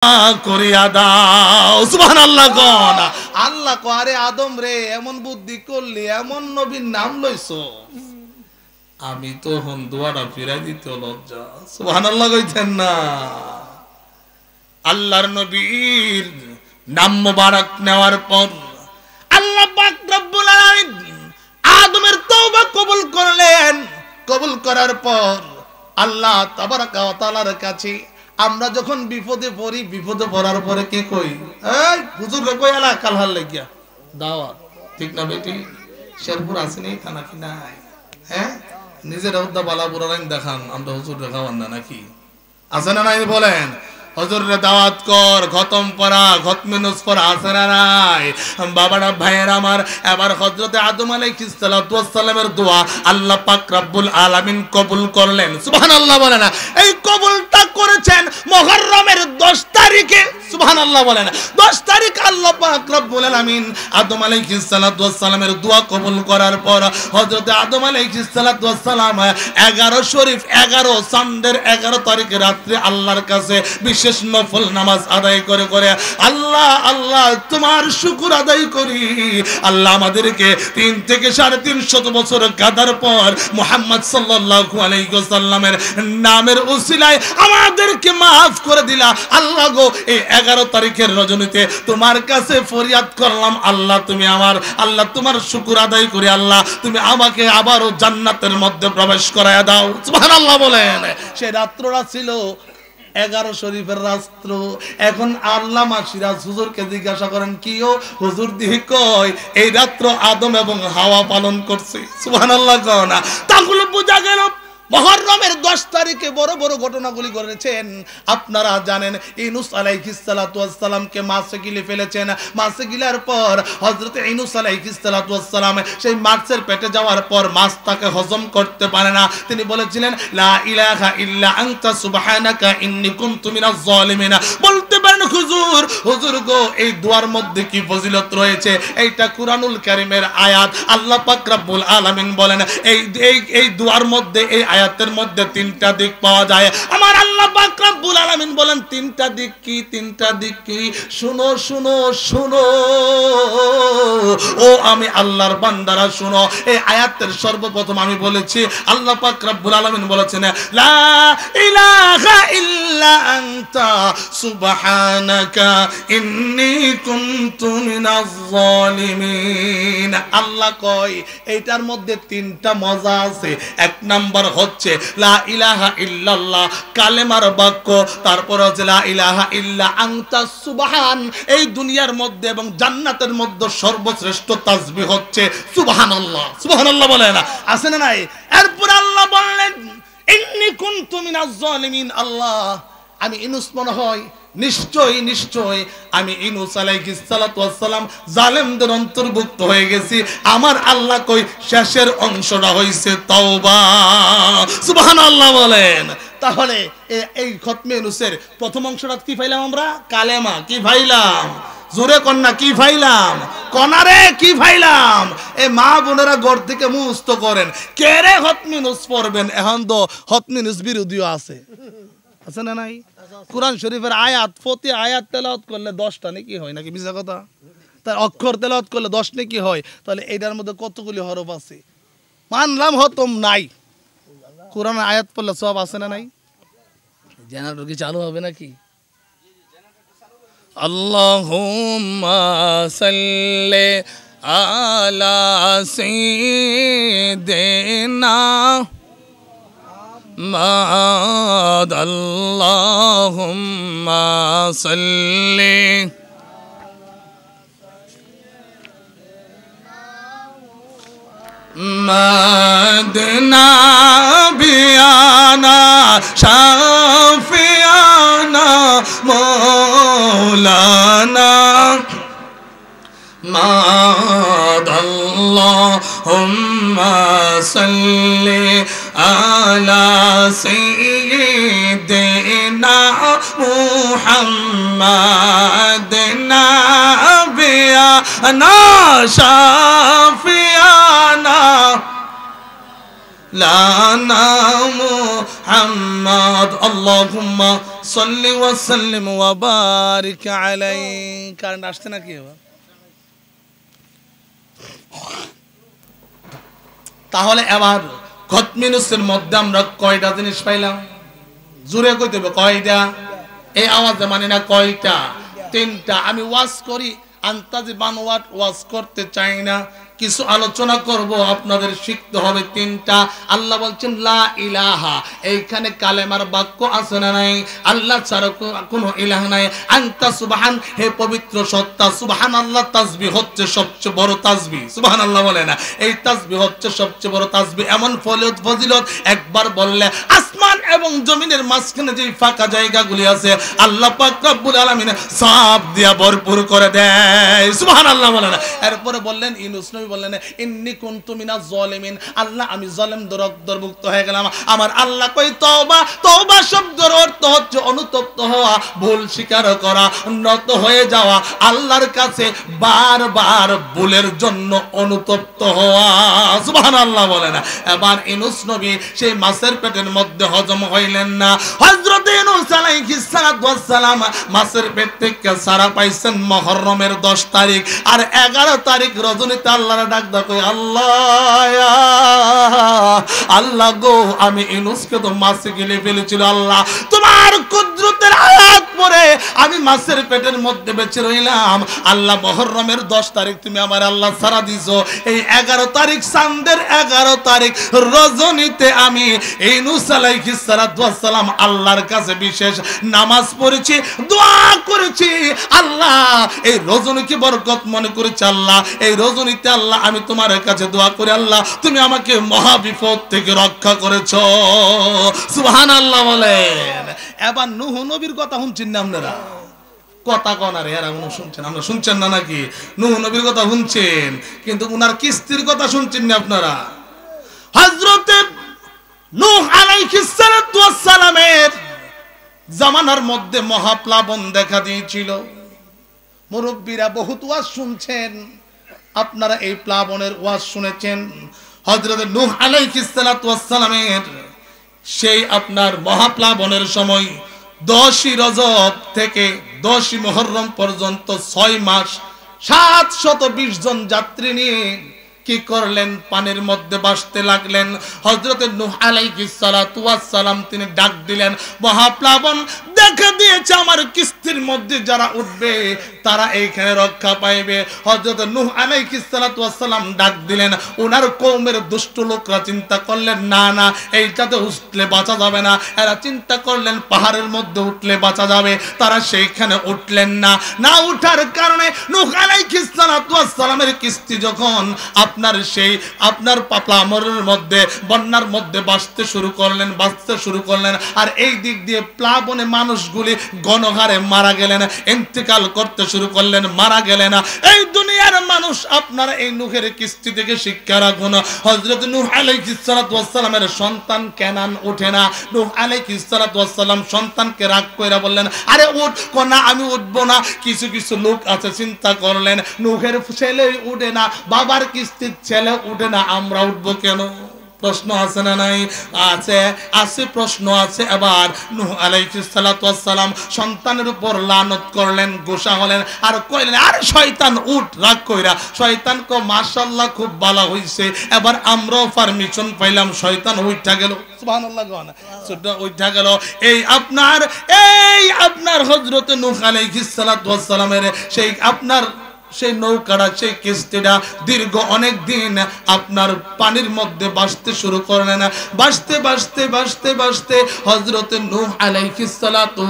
করিয়া দাও। সুবহানাল্লাহ কোন আল্লাহ কো আরে আদম রে এমন বুদ্ধি করলি এমন নবীর নাম লইছো আমি তো দুয়াটা ফিরাই দিতে লজ্জা। সুবহানাল্লাহ কইতেন না। আল্লাহর নবীর নাম মোবারক নেওয়ার পর আল্লাহ পাক রব্বুল আলামিন আদমের তওবা কবুল করলেন। কবুল করার পর আল্লাহ তাবারাকা ওয়া তাআলার কাছে আমরা যখন বিপদে পড়ি, বিপদে পড়ার পরে কে কই এই হুজুর রে কই আলা কালহার লাগিয়া দাওয়াত, ঠিক না বেটি? শেরপুর আসেনি থানা কি নাই? হ্যাঁ নিজের উদ্দা বালা বুড়ারাইন দেখান আমরা হুজুর রে খাওয়ান না নাকি? আছে না নাই বলেন? হুজুর রে দাওয়াত কর, খতম পড়া, খতমে নুস পড়া, আছে না নাই? বাবারা ভাইয়ের আমার, এবার হযরতে আদম আলাইহিস সালাতু ওয়াস সালামের দোয়া আল্লাহ পাক রব্বুল আলামিন কবুল করলেন। সুবহানাল্লাহ বলে না? এই কবুলটা করেছেন মুহররমের 10 তারিখে। সুবহানাল্লাহ বলে না? 10 তারিখ আল্লাহ পাক রব্বুল আলামিন আদম আলাইহিস সালাতু ওয়াস সালামের দোয়া কবুল করার পর হযরতে আদম আলাইহিস সালাতু ওয়াস সালাম 11 শরীফ 11 চাঁদের 11 তারিখে রাতে আল্লাহর কাছে বিশেষ নফল নামাজ আদায় করে করে আল্লাহ আল্লাহ তোমার শুকর আদায় করি। আল্লাহ আমাদেরকে 3 থেকে 350 বছর কাদার পর মুহাম্মদ সাল্লাল্লাহু আলাইহি ওয়াসাল্লামের নামের উসিলায় আমাদেরকে maaf করে দিলা। আল্লাহ গো এই 11 তারিখের রজনীতে তোমার কাছে ফরিয়াদ করলাম, আল্লাহ তুমি আমার, আল্লাহ তোমার শুকর আদায় করি, আল্লাহ তুমি আমাকে আবারও জান্নাতের মধ্যে প্রবেশ করায় দাও। সুবহানাল্লাহ বলেন। সেই রাত্রটা ছিল 11 শরীফের রাত্র। এখন আল্লামা সিরাজ হুজুরকে জিজ্ঞাসা করেন কিও হুজুর দিহি কয় এই রাত্র আদম এবং হাওয়া পালন করছে। সুবহানাল্লাহ কও না? তাহলে বোঝা গেল মুহররমের 10 তারিখে বড় বড় ঘটনাগুলি করেছেন। আপনারা জানেন ইউনূস আলাইহিস সালাতু ওয়াস সালামকে মাছে গিলে ফেলেছেন। মাছে গিলার পর হযরত ইউনূস আলাইহিস সালাতু ওয়াস সালাম সেই মাছের পেটে যাওয়ার পর মাছ তাকে হজম করতে পারে না। তিনি বলেছিলেন লা ইলাহা ইল্লা আনতা সুবহানাকা ইন্নী কুনতু মিনাজ জালিমিন। বলতে পারেন হুজুর, হুজুর গো এই দোয়ার মধ্যে কি ফজিলত রয়েছে? এইটা কুরআনুল কারীমের আয়াত। আল্লাহ পাক রব্বুল আলামিন বলেন এই দোয়ার মধ্যে এই আয়াতের মধ্যে 3টা দিক পাওয়া যায়। আমার আল্লাহ পাক রব্বুল আলামিন বলেন 3টা দিক কি? 3টা দিক কি? শুনো শুনো শুনো ও আমি আল্লাহর বান্দারা শুনো। এই আয়াতের সর্বপ্রথম আমি বলেছি আল্লাহ পাক রব্বুল আলামিন বলেছেন লা ইলাহা ইল্লা আনতা সুবহানাকা ইন্নী কুনতু মিনাজ জালিমিন। আল্লাহ কয় এইটার মধ্যে 3টা মজা আছে। 1 নাম্বার হচ্ছে লা ইলাহা ইল্লাল্লাহ কালেমার বাক্য, তারপর হচ্ছে লা ইলাহা ইল্লা আনতা সুবহান। এই দুনিয়ার মধ্যে এবং জান্নাতের মধ্যে সর্বশ্রেষ্ঠ তাসবিহ হচ্ছে সুবহানাল্লাহ। সুবহানাল্লাহ বলে না? আছে না নাই? এরপর আল্লাহ বললেন ইন্নী কুনতু মিনাজ জালিমিন। আল্লাহ আমি ইউনূস মনে হয় নিশ্চয় নিশ্চয় আমি ইউনূস আলাইহিস সালাতু ওয়াস সালাম জালেমদের অন্তর্ভুক্ত হয়ে গেছি। আমার আল্লাহ কই শেষের অংশটা হইছে তাওবা। সুবহানাল্লাহ বলেন। তাহলে এই খতমে ইউনূসের প্রথম অংশটা কি পাইলাম আমরা? কালেমা। কি পাইলাম? জোরে কন্যা কি পাইলাম? কনারে কি পাইলাম? এই মা বোনেরা ঘর থেকে মুস্ত করেন কে রে খতমে ইউনূস পড়বেন। এখন তো খতমে ইউনূস বিরোধীও আছে, আছে না নাই? কুরআন শরীফের আয়াত প্রতি আয়াত তেলাওয়াত করলে 10টা নাকি হয় নাকি? মিছা কথা? তার অক্ষর তেলাওয়াত করলে 10 নাকি হয়? তাহলে এইটার মধ্যে কতগুলি হরফ আছে? মানলাম খতম নাই, কুরআনের আয়াত পড়লে সব আছে না নাই? জেনারেটর কি চালু হবে নাকি? আল্লাহুম্মা সাল্লি আলা সাইয়্যিদিনা محمد اللهم صل مدنا بيانا شافيانا مولانا مد اللهم صل على سيدنا محمد نبينا شافينا لنا محمد اللهم সাল্লি ওয়া সাল্লিম ওয়া বারিক আলাইহি। কারণ আসছে নাকি এবার? তাহলে এবার খতমে নুসের মধ্যে আমরা কয়টা জিনিস পাইলাম? জোরে কইতে হবে কয়টা? এই আওয়াজে মানে না কয়টা? তিনটা। আমি ওয়াজ করি আন্তাজি বানোয়াট ওয়াজ করতে চাই না, কিছু আলোচনা করব, আপনাদের শিখতে হবে তিনটা। আল্লাহ বলছেন লা ইলাহা, এইখানে কালেমার বাক্য আছে না নাই? আল্লাহ ছাড়া কোনো ইলাহ নাই। আনতা সুবহান, হে পবিত্র সত্তা। সুবহানাল্লাহ তাসবিহ হচ্ছে সবচেয়ে বড় তাসবিহ। সুবহানাল্লাহ বলে না? এই তাসবিহ হচ্ছে সবচেয়ে বড় তাসবিহ। এমন ফজিলত একবার বললে আসমান এবং জমিনের মাঝখানে যে ফাঁকা জায়গাগুলি আছে আল্লাহ পাক রব্বুল আলামিন সওয়াব দিয়া ভরপুর করে দেয়। সুবহানাল্লাহ বলে না? এরপরে বললেন ইউনূস নবী বললেন ইন্নী কুনতু মিনাজ জালিমিন, আল্লাহ আমি জালেমদের অন্তর্ভুক্ত হয়ে গেলাম। আমার আল্লাহ কই তওবা, তওবা শব্দের অর্থ হচ্ছে অনুতপ্ত হওয়া, ভুল স্বীকার করা, নত হয়ে যাওয়া, আল্লাহর কাছে বারবার ভুলের জন্য অনুতপ্ত হওয়া। সুবহানাল্লাহ বলে না? এবার ইউনূস নবী সেই মাছের পেটের মধ্যে হজম হইলেন না। হযরত ইউনূস আলাইহিস সালাতু ওয়াস সালাম মাছের পেট থেকে সারা পাইছেন মুহররমের 10 তারিখ, আর 11 তারিখ রজনীতে আল্লাহর ডাক দেখো, আল্লাহ গো আমি ইউনূসকে তো মাছে গিলে ফেলেছিল, আল্লাহ তোমার কুদরতের আয়াত পড়ে আমি মাছের পেটের মধ্যে বেঁচে রইলাম। আল্লাহ মুহররমের 10 তারিখ তুমি আমার আল্লাহ সারা দিছো, এই 11 তারিখ চাঁদের 11 তারিখ রজনীতে আমি ইউনূস আলাইহিস সালাতু ওয়াস সালাম আল্লাহর কাছে বিশেষ নামাজ পড়েছি, দোয়া করেছি। আল্লাহ এই রজনীকে বরকত মনে করেছি, আল্লাহ এই রজনীতে আল্লাহ আমি তোমার কাছে দোয়া করি, আল্লাহ তুমি আমাকে মহা বিপদ থেকে রক্ষা করেছো। সুবহানাল্লাহ বলেন। এবার নূহ নবীর কথা শুনছেন না আপনারা? কথা কনার এরা শুনছেন, আমরা শুনছেন না নাকি? নূহ নবীর কথা শুনছেন, কিন্তু উনার কিস্তির কথা শুনছেন না আপনারা? হযরতে নূহ আলাইহিস সালাতু ওয়াস সালামের জামানার মধ্যে মহাপ্লাবন দেখা দিয়েছিল। মুরব্বীরা বহুত ওয়াজ শুনছেন, আপনারা এই প্লাবনের ওয়াজ শুনেছেন। হযরত নূহ আলাইহিস সালাতু ওয়াস সালামের সেই আপনার মহাপ্লাবনের সময় 10ই রজব থেকে 10ই মুহররম পর্যন্ত 6 মাস 720 জন যাত্রী নিয়ে কি করলেন? পানির মধ্যে ভাসতে লাগলেন। হযরত নূহ আলাইহিস সালাতু ওয়াস সালাম তিনি ডাক দিলেন, মহাপ্লাবন দেখা দিয়েছে, আমার কিস্তির মধ্যে যারা উঠবে তারা এইখানে রক্ষা পাইবে। হযরত নূহ আলাইহিস সালাতু ওয়াস সালাম ডাক দিলেন। ওনার কওমের দুষ্ট লোকরা চিন্তা করলেন না না এইটাতে উঠলে বাঁচা যাবে না। এরা চিন্তা করলেন পাহাড়ের মধ্যে উঠলে বাঁচা যাবে, তারা সেইখানে উঠলেন না। না উঠার কারণে নূহ আলাইহিস সালাতু ওয়াস সালামের কিস্তি যখন আপনার সেই আপনার প্লাবনের মধ্যে বন্যার মধ্যে বাঁচতে শুরু করলেন, আর এই দিক দিয়ে প্লাবনে মানুষগুলি গণহারে মারা গেলেন, ইন্তেকাল করতে শুরু করলেন, মারা গেলেন। এই দুনিয়ার মানুষ আপনারা এই নূহের কিস্তি থেকে শিক্ষা রাখুন। হযরত নূহ আলাইহিস সালাতু ওয়াস সালামের সন্তান কেনান ওঠে না। নূহ আলাইহিস সালাতু ওয়াস সালাম সন্তানকে রাগ কইরা বললেন, আরে উঠ। কোনা আমি উঠবো না। কিছু কিছু লোক আছে চিন্তা করলেন নূহের ছেলে উঠে না, বাবার কিস্তির ছেলে উঠে না, আমরা উঠবো কেন? প্রশ্ন আছে না নাই? আছে প্রশ্ন আছে। এবার নূহ আলাইহিস সালাতু ওয়াস সালাম সন্তানের উপর লানত করলেন, গোসা হলেন, আর কইলেন আরে শয়তান উঠ। রাগ কইরা শয়তান কো মাশাআল্লাহ খুব ভালো হইছে, এবার আমরাও পারমিশন পাইলাম, শয়তান উঠা গেল। সুবহানাল্লাহ গানা সুবহান উঠা গেল। এই আপনার হযরত নূহ আলাইহিস সালাতু ওয়াস সালামের সেই নৌকাটা, সেই কিস্তিটা দীর্ঘ অনেক দিন আপনার পানির মধ্যে ভাসতে শুরু করলেন। ভাসতে হযরত নূহ আলাইহিস সালাতু